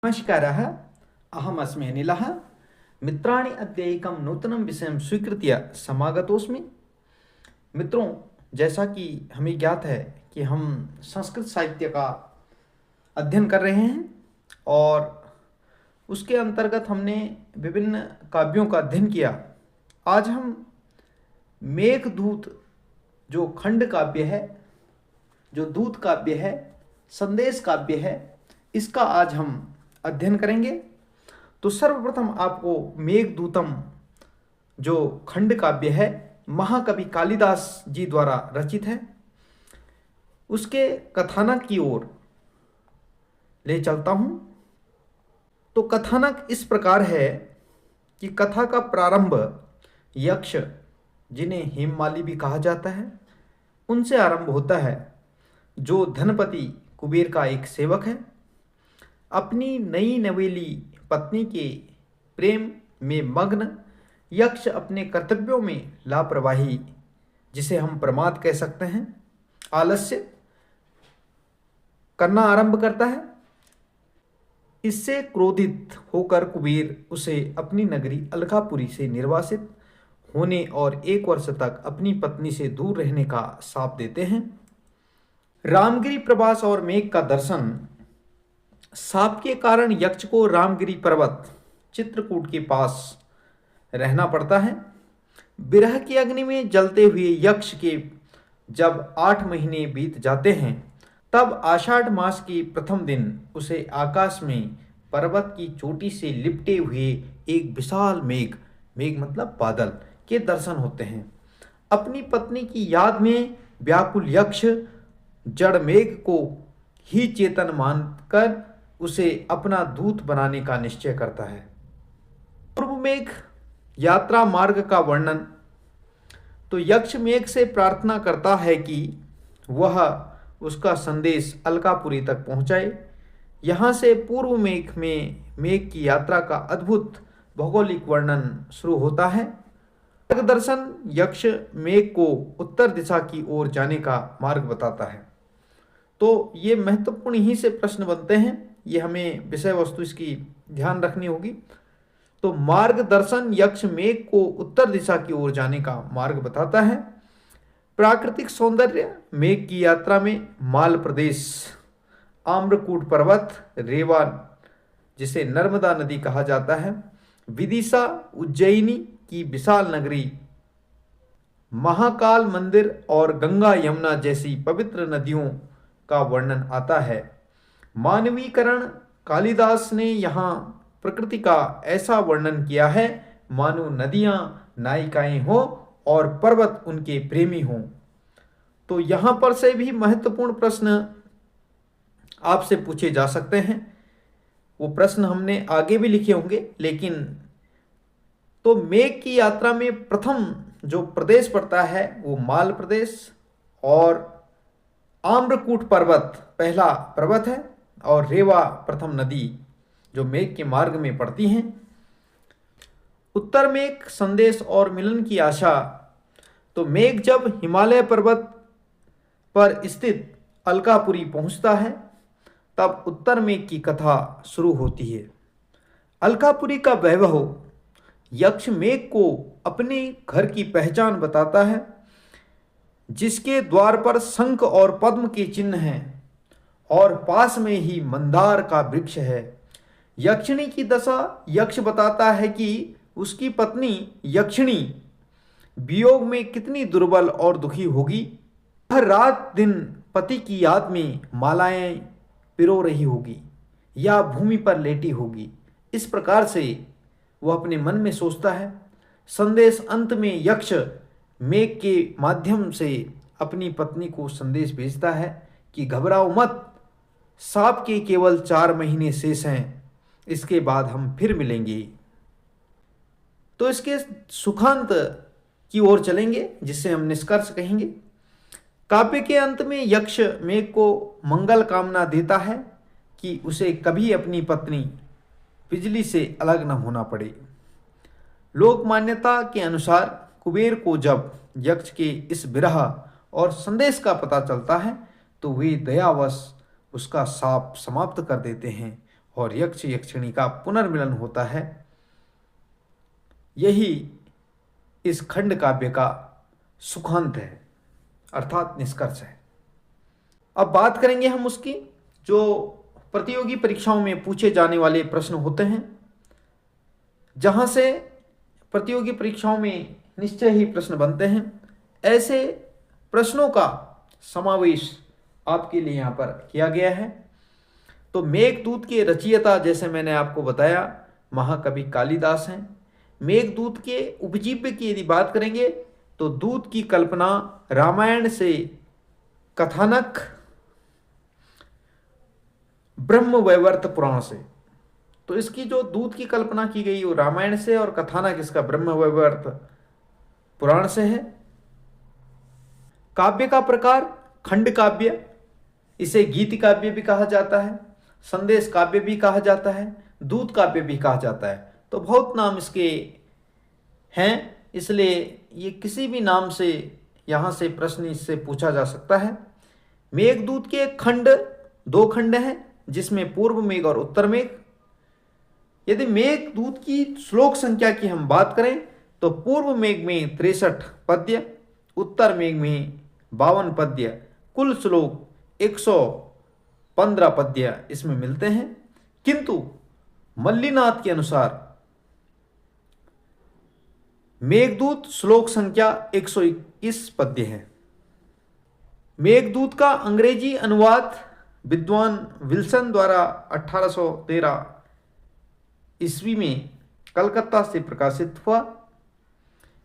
नमस्कारः। अहमस्मि अनिलः। मित्राणि अद्य एकं नूतनं विषयं स्वीकृत्य समागतोऽस्मि। मित्रों, जैसा कि हमें ज्ञात है कि हम संस्कृत साहित्य का अध्ययन कर रहे हैं और उसके अंतर्गत हमने विभिन्न काव्यों का अध्ययन किया। आज हम मेघदूत जो खंड काव्य है, जो दूत काव्य है, संदेश काव्य है, इसका आज हम अध्ययन करेंगे। तो सर्वप्रथम आपको मेघदूतम जो खंड काव्य है, महाकवि कालिदास जी द्वारा रचित है, उसके कथानक की ओर ले चलता हूं। तो कथानक इस प्रकार है कि कथा का प्रारंभ यक्ष, जिन्हें हेममाली भी कहा जाता है, उनसे आरंभ होता है, जो धनपति कुबेर का एक सेवक है। अपनी नई नवेली पत्नी के प्रेम में मग्न यक्ष अपने कर्तव्यों में लापरवाही, जिसे हम प्रमाद कह सकते हैं, आलस्य करना आरंभ करता है। इससे क्रोधित होकर कुबेर उसे अपनी नगरी अलकापुरी से निर्वासित होने और 1 वर्ष तक अपनी पत्नी से दूर रहने का शाप देते हैं। रामगिरी प्रवास और मेघ का दर्शन। शाप के कारण यक्ष को रामगिरी पर्वत चित्रकूट के पास रहना पड़ता है। विरह की अग्नि में जलते हुए यक्ष के जब 8 महीने बीत जाते हैं, तब आषाढ़ मास के प्रथम दिन उसे आकाश में पर्वत की चोटी से लिपटे हुए एक विशाल मेघ, मेघ मतलब बादल, के दर्शन होते हैं। अपनी पत्नी की याद में व्याकुल यक्ष जड़ मेघ को ही चेतन मानकर उसे अपना दूत बनाने का निश्चय करता है। पूर्व मेघ यात्रा मार्ग का वर्णन। तो यक्ष मेघ से प्रार्थना करता है कि वह उसका संदेश अलकापुरी तक पहुंचाए। यहाँ से पूर्व मेघ में मेघ की यात्रा का अद्भुत भौगोलिक वर्णन शुरू होता है। मार्गदर्शन यक्ष मेघ को उत्तर दिशा की ओर जाने का मार्ग बताता है। तो ये महत्वपूर्ण ही से प्रश्न बनते हैं, ये हमें विषय वस्तु इसकी ध्यान रखनी होगी। तो मार्गदर्शन यक्ष मेघ को उत्तर दिशा की ओर जाने का मार्ग बताता है। प्राकृतिक सौंदर्य मेघ की यात्रा में माल प्रदेश, आम्रकूट पर्वत, रेवा जिसे नर्मदा नदी कहा जाता है, विदिशा उज्जैनी की विशाल नगरी, महाकाल मंदिर और गंगा यमुना जैसी पवित्र नदियों का वर्णन आता है। मानवीकरण। कालिदास ने यहाँ प्रकृति का ऐसा वर्णन किया है मानो नदियां नायिकाएं हो और पर्वत उनके प्रेमी हों। तो यहाँ पर से भी महत्वपूर्ण प्रश्न आपसे पूछे जा सकते हैं। वो प्रश्न हमने आगे भी लिखे होंगे, लेकिन तो मेघ की यात्रा में प्रथम जो प्रदेश पड़ता है वो माल प्रदेश, और आम्रकूट पर्वत पहला पर्वत है, और रेवा प्रथम नदी जो मेघ के मार्ग में पड़ती हैं। उत्तर मेघ संदेश और मिलन की आशा। तो मेघ जब हिमालय पर्वत पर स्थित अलकापुरी पहुंचता है, तब उत्तर मेघ की कथा शुरू होती है। अलकापुरी का वैभव यक्ष मेघ को अपने घर की पहचान बताता है, जिसके द्वार पर शंख और पद्म के चिन्ह हैं और पास में ही मंदार का वृक्ष है। यक्षिणी की दशा यक्ष बताता है कि उसकी पत्नी यक्षिणी वियोग में कितनी दुर्बल और दुखी होगी। हर रात दिन पति की याद में मालाएं पिरो रही होगी या भूमि पर लेटी होगी। इस प्रकार से वह अपने मन में सोचता है। संदेश अंत में यक्ष मेघ के माध्यम से अपनी पत्नी को संदेश भेजता है कि घबराओ मत, शाप के केवल 4 महीने शेष हैं, इसके बाद हम फिर मिलेंगे। तो इसके सुखांत की ओर चलेंगे, जिससे हम निष्कर्ष कहेंगे। काव्य के अंत में यक्ष मेघ को मंगल कामना देता है कि उसे कभी अपनी पत्नी बिजली से अलग न होना पड़े। लोक मान्यता के अनुसार कुबेर को जब यक्ष के इस विरह और संदेश का पता चलता है, तो वे दयावश उसका शाप समाप्त कर देते हैं और यक्ष यक्षिणी का पुनर्मिलन होता है। यही इस खंड काव्य का सुखांत है, अर्थात निष्कर्ष है। अब बात करेंगे हम उसकी, जो प्रतियोगी परीक्षाओं में पूछे जाने वाले प्रश्न होते हैं, जहां से प्रतियोगी परीक्षाओं में निश्चय ही प्रश्न बनते हैं। ऐसे प्रश्नों का समावेश आपके लिए यहाँ पर किया गया है। तो मेघदूत के रचयिता, जैसे मैंने आपको बताया, महाकवि कालिदास हैं। मेघदूत के उपजीव्य की यदि बात करेंगे तो दूत की कल्पना रामायण से कथानक ब्रह्मवैवर्त पुराण से, तो इसकी जो दूत की कल्पना की गई वो रामायण से और कथानक इसका ब्रह्मवैवर्त पुराण से है। काव्य का प्रकार खंड काव्य, इसे गीत काव्य भी कहा जाता है, संदेश काव्य भी कहा जाता है, दूत काव्य भी कहा जाता है। तो बहुत नाम इसके हैं, इसलिए ये किसी भी नाम से यहाँ से प्रश्न इससे पूछा जा सकता है। मेघदूत के खंड 2 खंड हैं, जिसमें पूर्व मेघ और उत्तर मेघ। यदि मेघदूत की श्लोक संख्या की हम बात करें तो पूर्व मेघ में 63 पद्य, उत्तर मेघ में 52 पद्य, कुल श्लोक 115 पद्य इसमें मिलते हैं। किंतु मल्लिनाथ के अनुसार मेघदूत श्लोक संख्या 121 पद्य है। मेघदूत का अंग्रेजी अनुवाद विद्वान विल्सन द्वारा 1813 ईस्वी में कलकत्ता से प्रकाशित हुआ।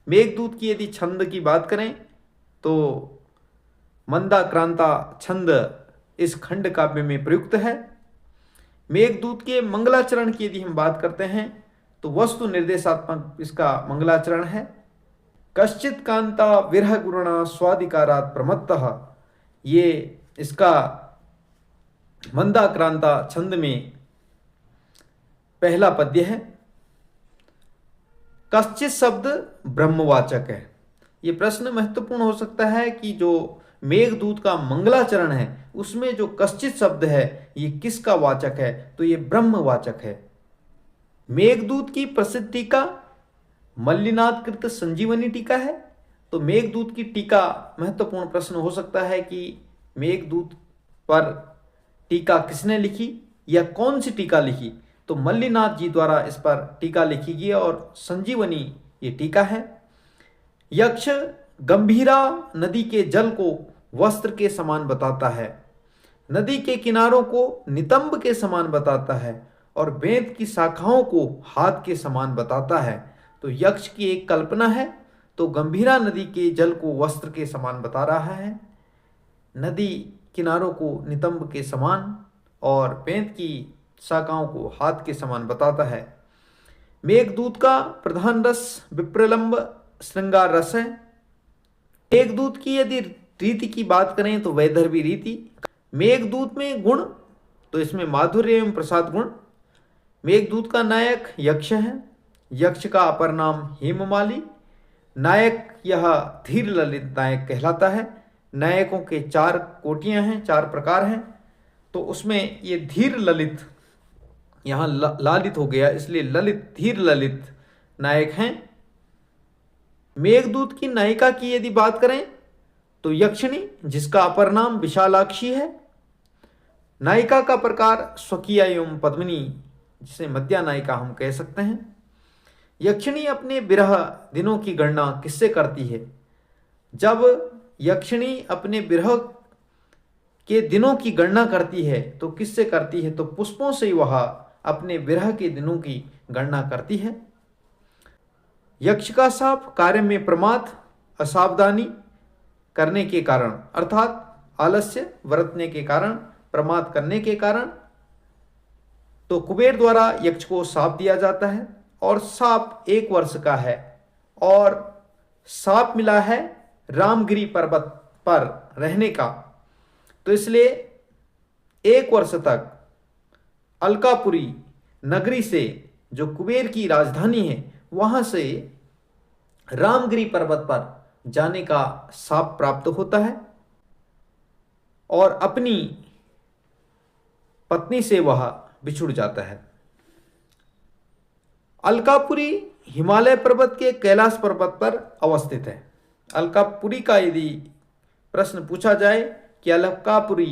मेघदूत की यदि छंद की बात करें तो मंदाक्रांता छंद इस खंड काव्य में प्रयुक्त है। मेघदूत के मंगलाचरण की यदि हम बात करते हैं तो वस्तु निर्देशात्मक इसका मंगलाचरण है। कश्चित कांता विरह गुरुणा स्वाधिकारात् प्रमत्तः, ये इसका मंदाक्रांता छंद में पहला पद्य है। कश्चित शब्द ब्रह्मवाचक है। ये प्रश्न महत्वपूर्ण हो सकता है कि जो मेघदूत का मंगलाचरण है उसमें जो कश्चित शब्द है ये किसका वाचक है, तो ये ब्रह्मवाचक है। मेघदूत की प्रसिद्ध टीका मल्लिनाथ कृत संजीवनी टीका है। तो मेघदूत की टीका, महत्वपूर्ण प्रश्न हो सकता है कि मेघदूत पर टीका किसने लिखी या कौन सी टीका लिखी, तो मल्लिनाथ जी द्वारा इस पर टीका लिखी गई और संजीवनी ये टीका है। यक्ष गंभीरा नदी के जल को वस्त्र के समान बताता है, नदी के किनारों को नितंब के समान बताता है और वेद की शाखाओं को हाथ के समान बताता है। तो यक्ष की एक कल्पना है, तो गंभीरा नदी के जल को वस्त्र के समान बता रहा है, नदी किनारों को नितंब के समान और वेद की शाखाओं को हाथ के समान बताता है। मेघदूत का प्रधान रस विप्रलंब श्रृंगार रस है। मेघदूत की यदि रीति की बात करें तो वैदर्भी रीति। मेघदूत में गुण, तो इसमें माधुर्य एवं प्रसाद गुण। मेघदूत का नायक यक्ष है, यक्ष का अपर नाम हेममाली। नायक यह धीर ललित नायक कहलाता है। नायकों के 4 कोटियां हैं, 4 प्रकार हैं, तो उसमें ये धीर ललित यहाँ लालित हो गया, इसलिए ललित धीर ललित नायक हैं। मेघदूत की नायिका की यदि बात करें तो यक्षिणी, जिसका अपर नाम विशालाक्षी है। नायिका का प्रकार स्वकीय एवं पद्मिनी, जिसे मध्या नायिका हम कह सकते हैं। यक्षिणी अपने विरह दिनों की गणना किससे करती है? जब यक्षिणी अपने विरह के दिनों की गणना करती है तो किससे करती है? तो पुष्पों से वह अपने विरह के दिनों की गणना करती है। यक्ष का शाप कार्य में प्रमाद, असावधानी करने के कारण, अर्थात आलस्य बरतने के कारण, प्रमाद करने के कारण, तो कुबेर द्वारा यक्ष को शाप दिया जाता है और शाप 1 वर्ष का है और शाप मिला है रामगिरी पर्वत पर रहने का। तो इसलिए 1 वर्ष तक अलकापुरी नगरी से, जो कुबेर की राजधानी है, वहां से रामगिरी पर्वत पर जाने का शाप प्राप्त होता है और अपनी पत्नी से वह बिछुड़ जाता है। अलकापुरी हिमालय पर्वत के कैलाश पर्वत पर अवस्थित है। अलकापुरी का यदि प्रश्न पूछा जाए कि अलकापुरी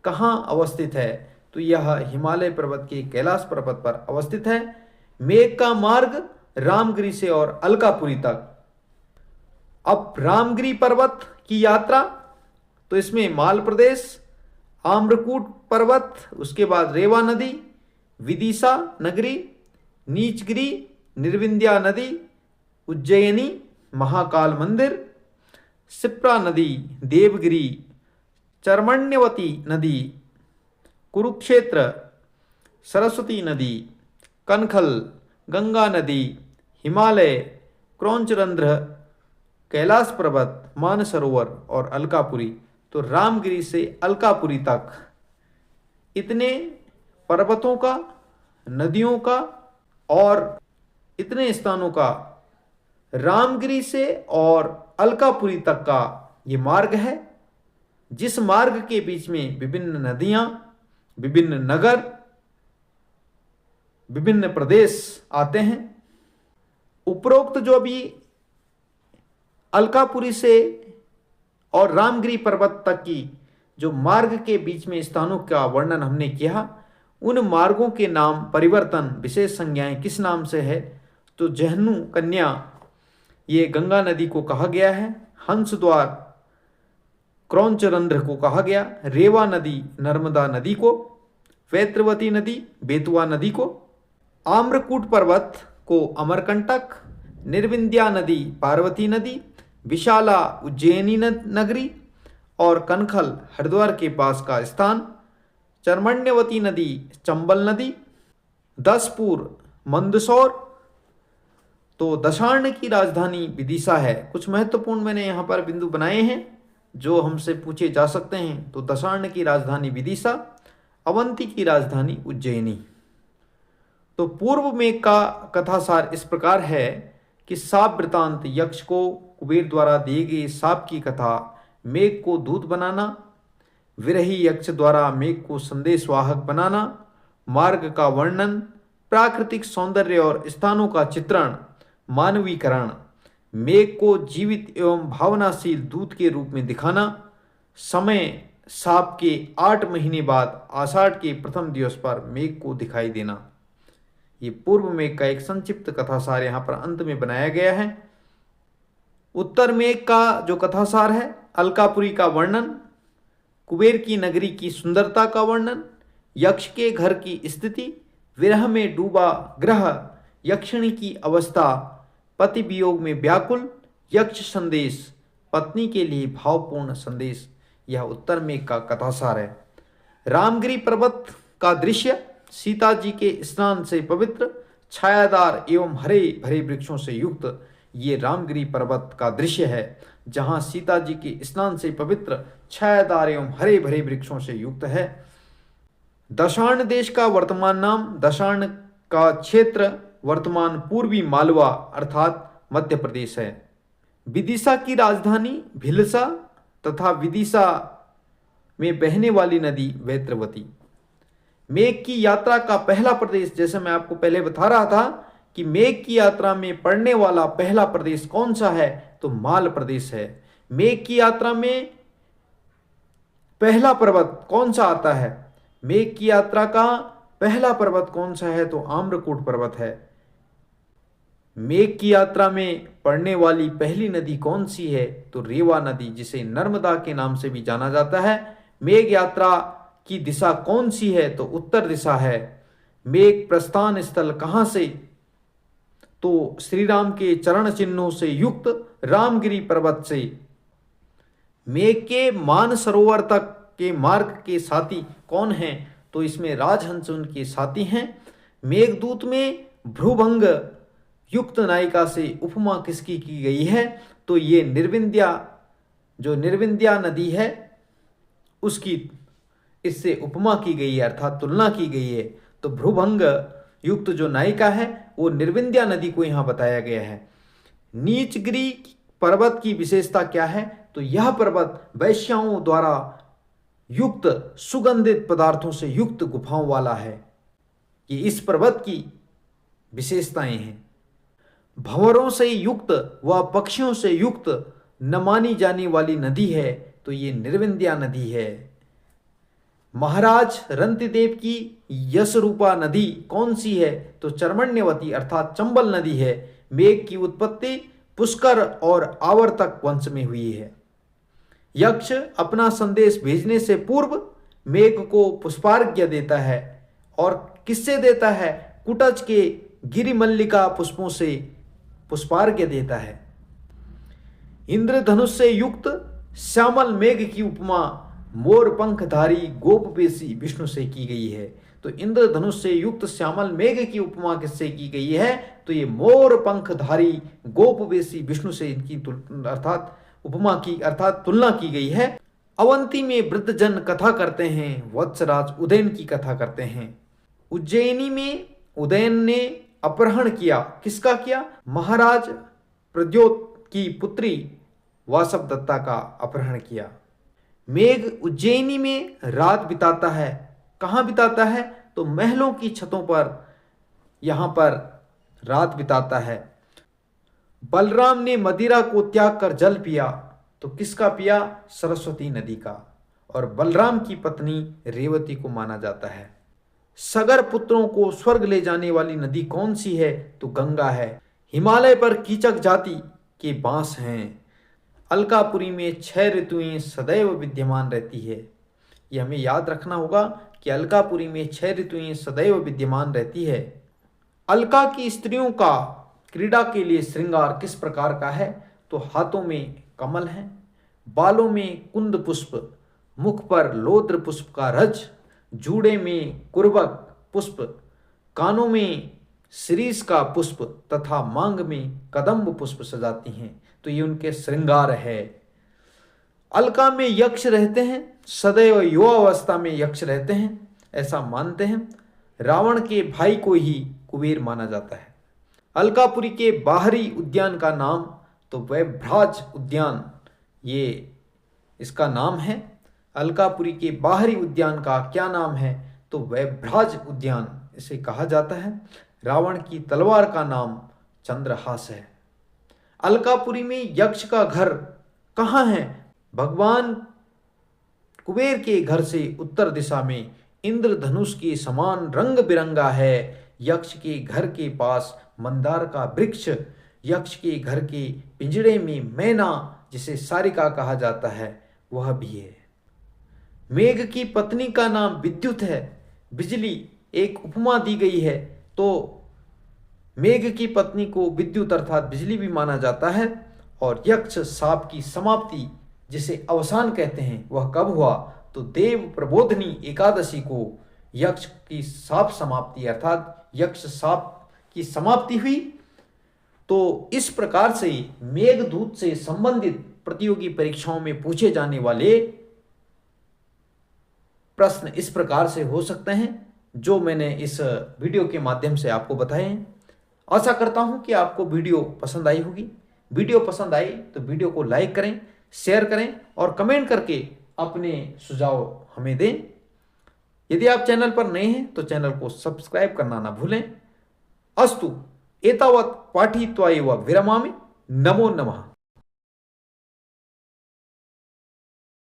कहाँ अवस्थित है, तो यह हिमालय पर्वत के कैलाश पर्वत पर अवस्थित है। मेघ का मार्ग रामगिरी से और अलकापुरी तक। अब रामगिरी पर्वत की यात्रा, तो इसमें माल प्रदेश, आम्रकूट पर्वत, उसके बाद रेवा नदी, विदिशा नगरी, नीचगिरी, निर्विंध्या नदी, उज्जैनी, महाकाल मंदिर, शिप्रा नदी, देवगिरी, चर्मण्यवती नदी, कुरुक्षेत्र, सरस्वती नदी, कनखल, गंगा नदी, हिमालय, क्रौंचरंध्र, कैलाश पर्वत, मानसरोवर और अलकापुरी। तो रामगिरी से अलकापुरी तक इतने पर्वतों का, नदियों का और इतने स्थानों का रामगिरी से और अलकापुरी तक का ये मार्ग है, जिस मार्ग के बीच में विभिन्न नदियां, विभिन्न नगर, विभिन्न प्रदेश आते हैं। उपरोक्त जो अभी अलकापुरी से और रामगिरी पर्वत तक की जो मार्ग के बीच में स्थानों का वर्णन हमने किया, उन मार्गों के नाम परिवर्तन, विशेष संज्ञाएं किस नाम से है, तो जहनु कन्या ये गंगा नदी को कहा गया है, हंसद्वार क्रौंचरंध्र को कहा गया, रेवा नदी नर्मदा नदी को, वेत्रवती नदी बेतवा नदी को, आम्रकूट पर्वत को अमरकंटक, निर्विंध्या नदी पार्वती नदी, विशाला उज्जैनी नगरी और कनखल हरिद्वार के पास का स्थान, चर्मण्यवती नदी चंबल नदी, दसपुर मंदसौर, तो दशार्ण की राजधानी विदिशा है। कुछ महत्वपूर्ण मैंने यहाँ पर बिंदु बनाए हैं जो हमसे पूछे जा सकते हैं। तो दशार्ण की राजधानी विदिशा, अवंती की राजधानी उज्जैनी। तो पूर्व में का कथासार इस प्रकार है कि साप वृतांत, यक्ष को कुबेर द्वारा दिए गए साप की कथा, मेघ को दूत बनाना, विरही यक्ष द्वारा मेघ को संदेशवाहक बनाना, मार्ग का वर्णन, प्राकृतिक सौंदर्य और स्थानों का चित्रण, मानवीकरण, मेघ को जीवित एवं भावनाशील दूत के रूप में दिखाना, समय साप के 8 महीने बाद आषाढ़ के प्रथम दिवस पर मेघ को दिखाई देना। ये पूर्व मेघ का एक संक्षिप्त कथासार यहाँ पर अंत में बनाया गया है। उत्तर मेघ का जो कथासार है, अलकापुरी का वर्णन, कुबेर की नगरी की सुंदरता का वर्णन, यक्ष के घर की स्थिति, विरह में डूबा ग्रह, यक्षिणी की अवस्था, पति वियोग में व्याकुल, यक्ष संदेश, पत्नी के लिए भावपूर्ण संदेश, यह उत्तर मेघ का कथासार है। रामगिरी पर्वत का दृश्य, सीता जी के स्नान से पवित्र, छायादार एवं हरे भरे वृक्षों से युक्त ये रामगिरी पर्वत का दृश्य है, जहां सीता जी के स्नान से पवित्र, छायादार एवं हरे भरे वृक्षों से युक्त है। दशार्ण देश का वर्तमान नाम, दशार्ण का क्षेत्र वर्तमान पूर्वी मालवा अर्थात मध्य प्रदेश है। विदिशा की राजधानी भिलसा तथा विदिशा में बहने वाली नदी वेत्रवती। मेघ की यात्रा का पहला प्रदेश, जैसे मैं आपको पहले बता रहा था कि मेघ की यात्रा में पड़ने वाला पहला प्रदेश कौन सा है, तो माल प्रदेश है। मेघ की यात्रा में पहला पर्वत कौन सा आता है, मेघ की यात्रा का पहला पर्वत कौन सा है, तो आम्रकूट पर्वत है। मेघ की यात्रा में पड़ने वाली पहली नदी कौन सी है, तो रेवा नदी, जिसे नर्मदा के नाम से भी जाना जाता है। मेघ यात्रा की दिशा कौन सी है, तो उत्तर दिशा है। मेघ प्रस्थान स्थल कहां से, तो श्री राम के चरण चिन्हों से युक्त रामगिरी पर्वत से। मेघ के मानसरोवर तक के मार्ग के साथी कौन हैं, तो इसमें राजहंस उनके साथी हैं। मेघदूत में भ्रूभंग युक्त नायिका से उपमा किसकी की गई है, तो ये निर्विंध्या, जो निर्विंध्या नदी है उसकी इससे उपमा की गई है, अर्थात तुलना की गई है। तो भ्रूभंग युक्त जो नायिका है वो निर्विंध्या नदी को यहाँ बताया गया है। नीचगिरी पर्वत की विशेषता क्या है, तो यह पर्वत वैश्याओं द्वारा युक्त सुगंधित पदार्थों से युक्त गुफाओं वाला है। ये इस पर्वत की विशेषताएं हैं। भंवरों से युक्त व पक्षियों से युक्त न मानी जाने वाली नदी है तो ये निर्विंध्या नदी है। महाराज रंतिदेव की यश रूपा नदी कौन सी है तो चर्मण्यवती अर्थात चंबल नदी है। मेघ की उत्पत्ति पुष्कर और आवर्तक वंश में हुई है। यक्ष अपना संदेश भेजने से पूर्व मेघ को पुष्पार्घ्य देता है और किससे देता है? कुटज के गिरिमल्लिका पुष्पों से पुष्पार्घ्य देता है। इंद्रधनुष से युक्त श्यामल मेघ की उपमा मोर पंखधारी गोपवेशी विष्णु से की गई है। तो इंद्रधनुष से युक्त श्यामल मेघ की उपमा किससे की गई है? तो ये मोर पंखधारी गोपवेशी विष्णु से इनकी अर्थात उपमा की अर्थात तुलना की गई है। अवंती में वृद्धजन कथा करते हैं, वत्सराज उदयन की कथा करते हैं। उज्जैनी में उदयन ने अपहरण किया, किसका किया? महाराज प्रद्योत की पुत्री वासवदत्ता का अपहरण किया। मेघ उज्जैनी में रात बिताता है, कहाँ बिताता है? तो महलों की छतों पर यहाँ पर रात बिताता है। बलराम ने मदिरा को त्याग कर जल पिया, तो किसका पिया? सरस्वती नदी का। और बलराम की पत्नी रेवती को माना जाता है। सगर पुत्रों को स्वर्ग ले जाने वाली नदी कौन सी है? तो गंगा है। हिमालय पर कीचक जाति के बांस हैं। अलकापुरी में 6 ऋतुएं सदैव विद्यमान रहती है। ये हमें याद रखना होगा कि अलकापुरी में 6 ऋतुएं सदैव विद्यमान रहती है। अलका की स्त्रियों का क्रीड़ा के लिए श्रृंगार किस प्रकार का है? तो हाथों में कमल है, बालों में कुंद पुष्प, मुख पर लोद्र पुष्प का रज, जूड़े में कुर्बक पुष्प, कानों में शिरीष का पुष्प तथा मांग में कदम्ब पुष्प सजाती हैं। तो ये उनके श्रृंगार है। अलका में यक्ष रहते हैं, सदैव युवावस्था में यक्ष रहते हैं, ऐसा मानते हैं। रावण के भाई को ही कुबेर माना जाता है। अलकापुरी के बाहरी उद्यान का नाम तो वैभ्राज उद्यान, ये इसका नाम है। अलकापुरी के बाहरी उद्यान का क्या नाम है? तो वैभ्राज उद्यान इसे कहा जाता है। रावण की तलवार का नाम चंद्रहास है। अलकापुरी में यक्ष का घर कहाँ है? भगवान कुबेर के घर से उत्तर दिशा में इंद्रधनुष के समान रंग बिरंगा है। यक्ष के घर के पास मंदार का वृक्ष, यक्ष के घर के पिंजड़े में मैना जिसे सारिका कहा जाता है वह भी है। मेघ की पत्नी का नाम विद्युत है, बिजली एक उपमा दी गई है। तो मेघ की पत्नी को विद्युत अर्थात बिजली भी माना जाता है। और यक्ष शाप की समाप्ति जिसे अवसान कहते हैं वह कब हुआ? तो देव प्रबोधनी एकादशी को यक्ष की शाप समाप्ति अर्थात यक्ष शाप की समाप्ति हुई। तो इस प्रकार से मेघदूत से संबंधित प्रतियोगी परीक्षाओं में पूछे जाने वाले प्रश्न इस प्रकार से हो सकते हैं जो मैंने इस वीडियो के माध्यम से आपको बताए हैं। आशा करता हूं कि आपको वीडियो पसंद आई होगी। वीडियो पसंद आई तो वीडियो को लाइक करें, शेयर करें और कमेंट करके अपने सुझाव हमें दें। यदि आप चैनल पर नए हैं तो चैनल को सब्सक्राइब करना ना भूलें। अस्तु एतावत् पाठित्वा एव विरमामि। नमो नमः।